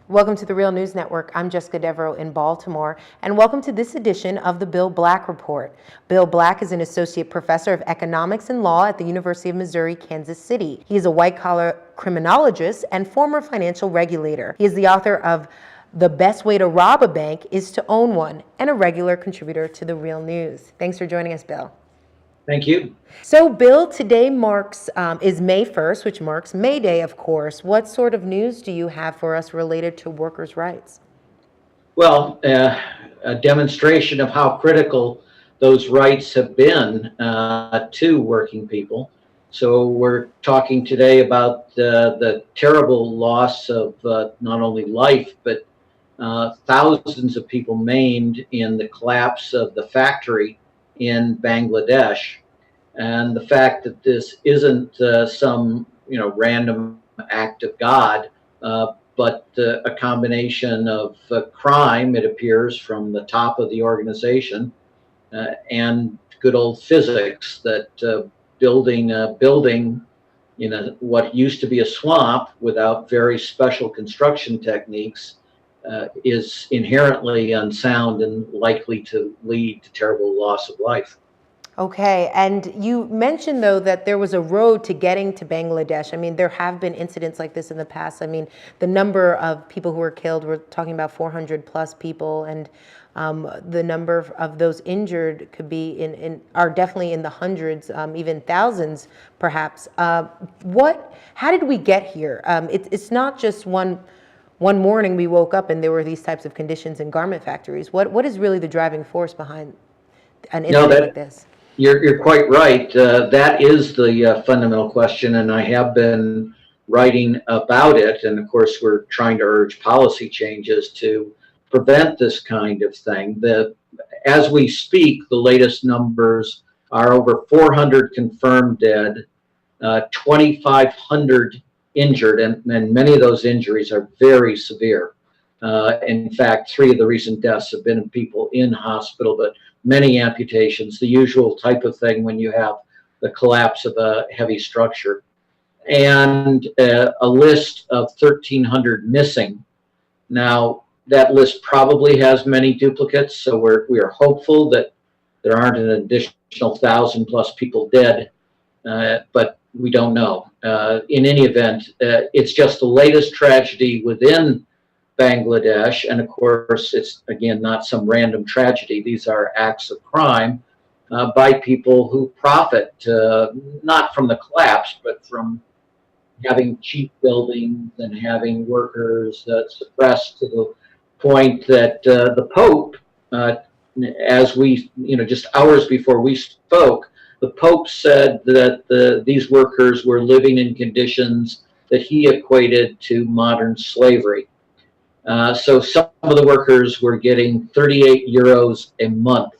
Welcome to the Real News Network. I'm Jessica Devereaux in Baltimore, and welcome to this edition of the Bill Black Report. Bill Black is an associate professor of economics and law at the University of Missouri, Kansas City. He is a white-collar criminologist and former financial regulator. He is the author of The Best Way to Rob a Bank is to Own One, and a regular contributor to the Real News. Thanks for joining us, Bill. Thank you. So, Bill, today is May 1st, which marks May Day, of course. What sort of news do you have for us related to workers' rights? Well, a demonstration of how critical those rights have been to working people. So we're talking today about the terrible loss of not only life, but thousands of people maimed in the collapse of the factory in Bangladesh, and the fact that this isn't some random act of God, but a combination of crime, it appears, from the top of the organization, and good old physics that building a building in what used to be a swamp without very special construction techniques is inherently unsound and likely to lead to terrible loss of life. Okay, and you mentioned, though, that there was a road to getting to Bangladesh. I mean, there have been incidents like this in the past. I mean, the number of people who were killed, we're talking about 400 plus people, and the number of those injured could be are definitely in the hundreds, even thousands, perhaps. How did we get here? It's not just one morning we woke up and there were these types of conditions in garment factories. What is really the driving force behind an incident like this? You're quite right. That is the fundamental question, and I have been writing about it. And of course, we're trying to urge policy changes to prevent this kind of thing. As we speak, the latest numbers are over 400 confirmed dead, 2,500 injured, and many of those injuries are very severe. In fact, 3 of the recent deaths have been in people in hospital, but many amputations, the usual type of thing when you have the collapse of a heavy structure. And a list of 1,300 missing. Now, that list probably has many duplicates, so we are hopeful that there aren't an additional 1,000 plus people dead, but we don't know. In any event, it's just the latest tragedy within Bangladesh, and of course, it's again not some random tragedy. These are acts of crime by people who profit not from the collapse, but from having cheap buildings and having workers suppressed to the point that the Pope, as we just hours before we spoke, the Pope said that these workers were living in conditions that he equated to modern slavery. So some of the workers were getting 38 euros a month.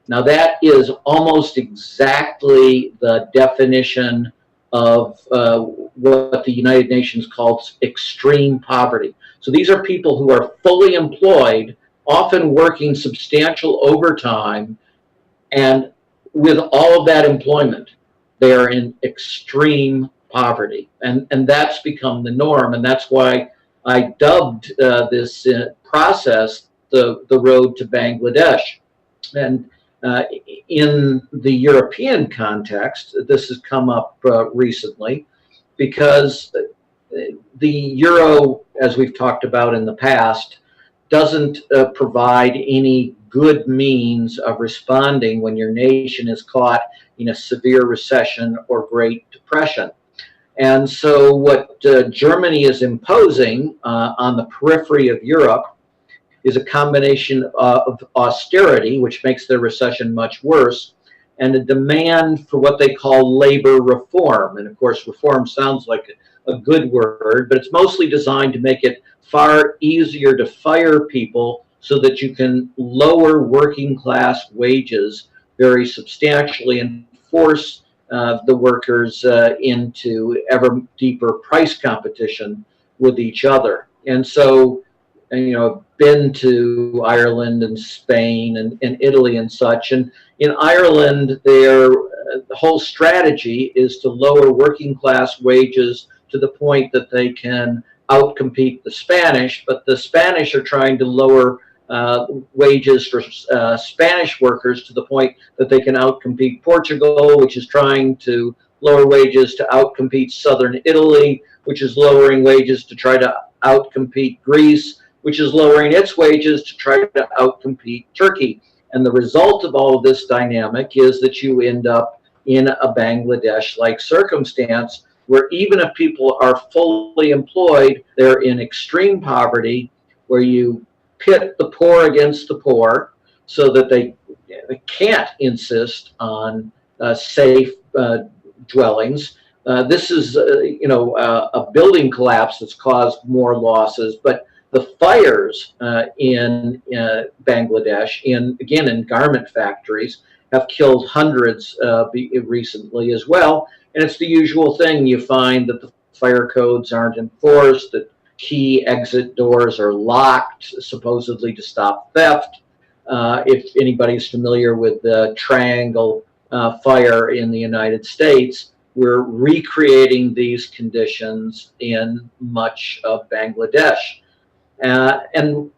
Now that is almost exactly the definition of what the United Nations calls extreme poverty. So these are people who are fully employed, often working substantial overtime, and with all of that employment, they are in extreme poverty. And that's become the norm, and that's why I dubbed this process the road to Bangladesh. And in the European context, this has come up recently because the euro, as we've talked about in the past, doesn't provide any good means of responding when your nation is caught in a severe recession or Great Depression. And so what Germany is imposing on the periphery of Europe is a combination of austerity, which makes the recession much worse, and a demand for what they call labor reform. And of course, reform sounds like a good word, but it's mostly designed to make it far easier to fire people so that you can lower working class wages very substantially and force the workers into ever deeper price competition with each other. And so, been to Ireland and Spain and Italy and such. And in Ireland, the whole strategy is to lower working class wages to the point that they can outcompete the Spanish, but the Spanish are trying to lower wages for Spanish workers to the point that they can outcompete Portugal, which is trying to lower wages to outcompete southern Italy, which is lowering wages to try to outcompete Greece, which is lowering its wages to try to outcompete Turkey. And the result of all of this dynamic is that you end up in a Bangladesh-like circumstance where even if people are fully employed, they're in extreme poverty, where you pit the poor against the poor so that they can't insist on safe dwellings. This is, a building collapse that's caused more losses, but the fires in Bangladesh, in garment factories, have killed hundreds recently as well. And it's the usual thing. You find that the fire codes aren't enforced, that key exit doors are locked, supposedly to stop theft. If anybody's familiar with the Triangle fire in the United States, we're recreating these conditions in much of Bangladesh. And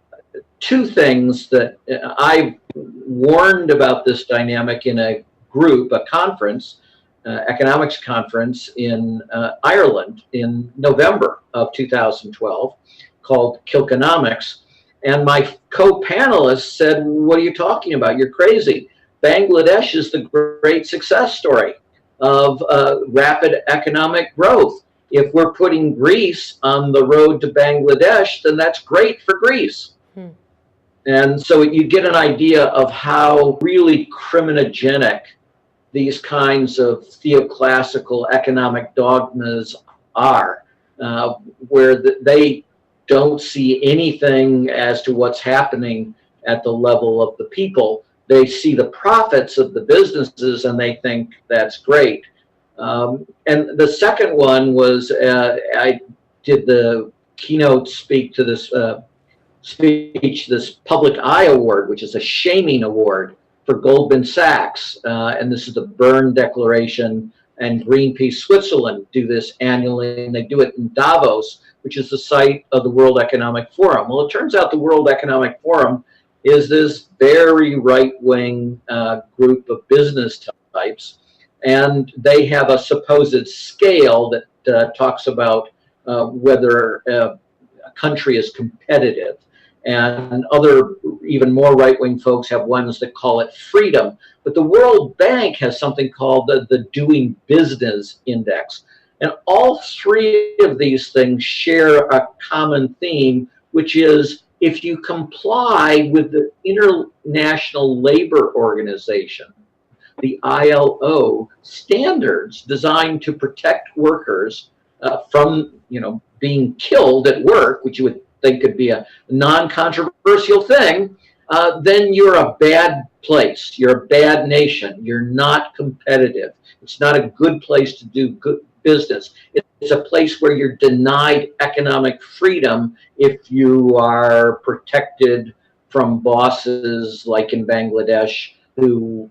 two things that I've warned about this dynamic in a group, a conference, economics conference in Ireland in November of 2012 called Kilkenomics. And my co-panelists said, what are you talking about? You're crazy. Bangladesh is the great success story of rapid economic growth. If we're putting Greece on the road to Bangladesh, then that's great for Greece. And so you get an idea of how really criminogenic these kinds of theoclassical economic dogmas are, where they don't see anything as to what's happening at the level of the people. They see the profits of the businesses and they think that's great. And the second one was I did the keynote speech to this Public Eye Award, which is a shaming award for Goldman Sachs. And this is the Berne Declaration, and Greenpeace Switzerland do this annually, and they do it in Davos, which is the site of the World Economic Forum. Well, it turns out the World Economic Forum is this very right-wing group of business types, and they have a supposed scale that talks about whether a country is competitive. And other, even more right-wing folks have ones that call it freedom. But the World Bank has something called the Doing Business Index. And all three of these things share a common theme, which is if you comply with the International Labor Organization, the ILO standards designed to protect workers from, being killed at work, which you would think could be a non-controversial thing, then you're a bad place. You're a bad nation. You're not competitive. It's not a good place to do good business. It's a place where you're denied economic freedom if you are protected from bosses like in Bangladesh who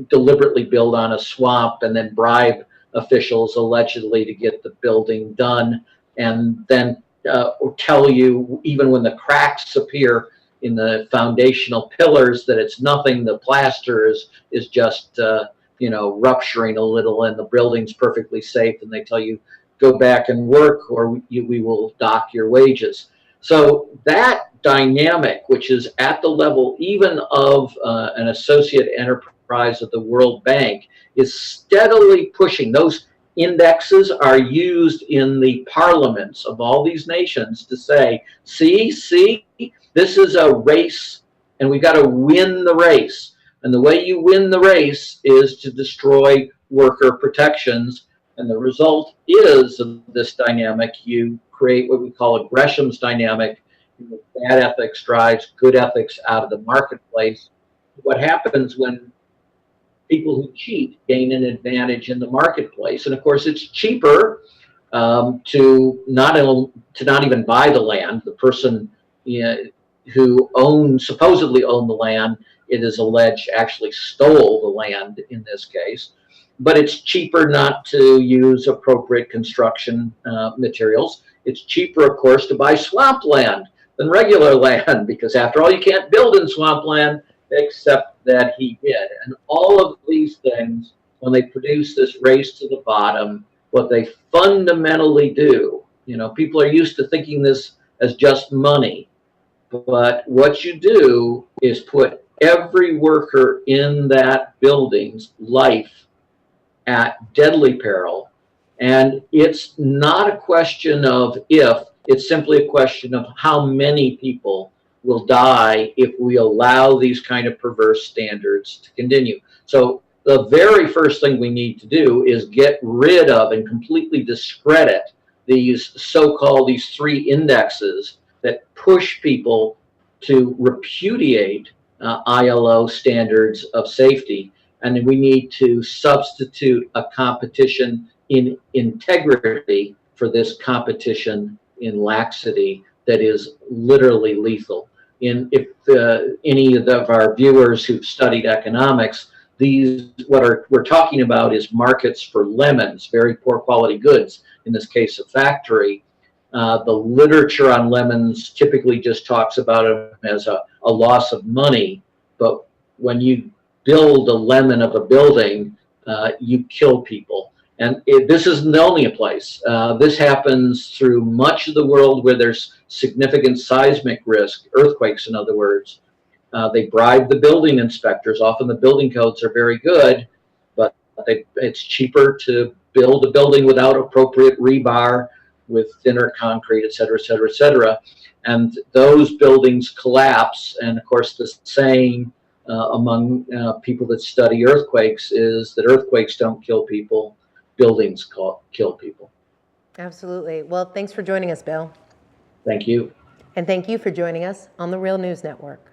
deliberately build on a swamp and then bribe officials allegedly to get the building done, and then or tell you, even when the cracks appear in the foundational pillars, that it's nothing. The plaster is just rupturing a little, and the building's perfectly safe. And they tell you, go back and work, or we will dock your wages. So that dynamic, which is at the level even of an associate enterprise of the World Bank, is steadily pushing. Those indexes are used in the parliaments of all these nations to say, see, this is a race, and we've got to win the race. And the way you win the race is to destroy worker protections. And the result is of this dynamic, you create what we call a Gresham's dynamic. Bad ethics drives good ethics out of the marketplace. What happens when people who cheat gain an advantage in the marketplace? And of course, it's cheaper to not even buy the land. The person who supposedly owned the land, it is alleged, actually stole the land in this case. But it's cheaper not to use appropriate construction materials. It's cheaper, of course, to buy swampland than regular land, because after all, you can't build in swampland, except that he did. And all of these things, when they produce this race to the bottom, what they fundamentally do, people are used to thinking this as just money, but what you do is put every worker in that building's life at deadly peril. And it's not a question of if, it's simply a question of how many people will die if we allow these kind of perverse standards to continue. So the very first thing we need to do is get rid of and completely discredit these so-called, these three indexes that push people to repudiate ILO standards of safety. And we need to substitute a competition in integrity for this competition in laxity that is literally lethal. If any of our viewers who've studied economics, we're talking about is markets for lemons, very poor quality goods, in this case a factory. The literature on lemons typically just talks about them as a loss of money, but when you build a lemon of a building, you kill people. And this isn't the only place. This happens through much of the world where there's significant seismic risk, earthquakes in other words. They bribe the building inspectors. Often the building codes are very good, but it's cheaper to build a building without appropriate rebar, with thinner concrete, et cetera, et cetera, et cetera. And those buildings collapse. And of course, the saying among people that study earthquakes is that earthquakes don't kill people, buildings kill people. Absolutely. Well, thanks for joining us, Bill. Thank you. And thank you for joining us on the Real News Network.